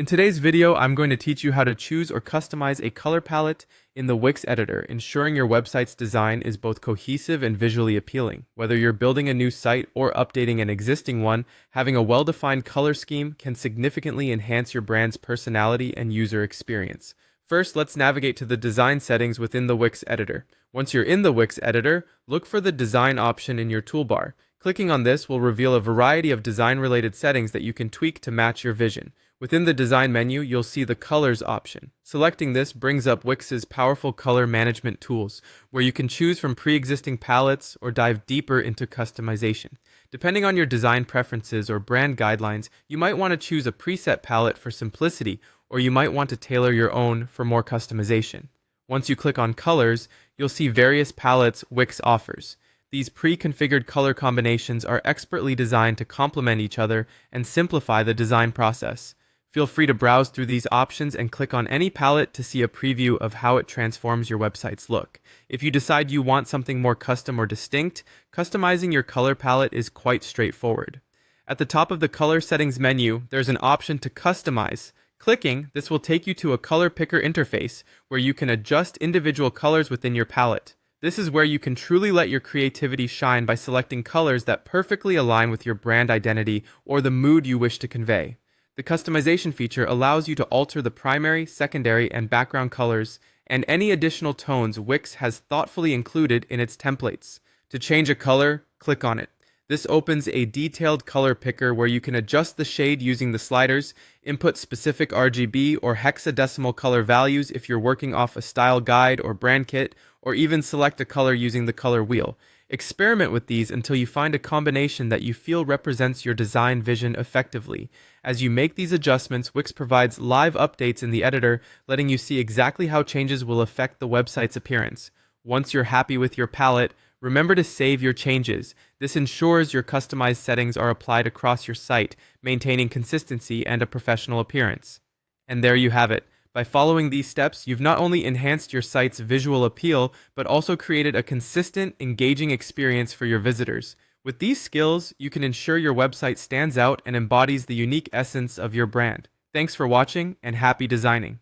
In today's video, I'm going to teach you how to choose or customize a color palette in the Wix editor, ensuring your website's design is both cohesive and visually appealing. Whether you're building a new site or updating an existing one, having a well-defined color scheme can significantly enhance your brand's personality and user experience. First, let's navigate to the design settings within the Wix editor. Once you're in the Wix editor, look for the design option in your toolbar. Clicking on this will reveal a variety of design-related settings that you can tweak to match your vision. Within the design menu, you'll see the colors option. Selecting this brings up Wix's powerful color management tools, where you can choose from pre-existing palettes or dive deeper into customization. Depending on your design preferences or brand guidelines, you might want to choose a preset palette for simplicity, or you might want to tailor your own for more customization. Once you click on colors, you'll see various palettes Wix offers. These pre-configured color combinations are expertly designed to complement each other and simplify the design process. Feel free to browse through these options and click on any palette to see a preview of how it transforms your website's look. If you decide you want something more custom or distinct, customizing your color palette is quite straightforward. At the top of the color settings menu, there's an option to customize. Clicking, this will take you to a color picker interface where you can adjust individual colors within your palette. This is where you can truly let your creativity shine by selecting colors that perfectly align with your brand identity or the mood you wish to convey. The customization feature allows you to alter the primary, secondary, and background colors and any additional tones Wix has thoughtfully included in its templates. To change a color, click on it. This opens a detailed color picker where you can adjust the shade using the sliders, input specific RGB or hexadecimal color values if you're working off a style guide or brand kit, or even select a color using the color wheel. Experiment with these until you find a combination that you feel represents your design vision effectively. As you make these adjustments, Wix provides live updates in the editor, letting you see exactly how changes will affect the website's appearance. Once you're happy with your palette, remember to save your changes. This ensures your customized settings are applied across your site, maintaining consistency and a professional appearance. And there you have it. By following these steps, you've not only enhanced your site's visual appeal, but also created a consistent, engaging experience for your visitors. With these skills, you can ensure your website stands out and embodies the unique essence of your brand. Thanks for watching, and happy designing.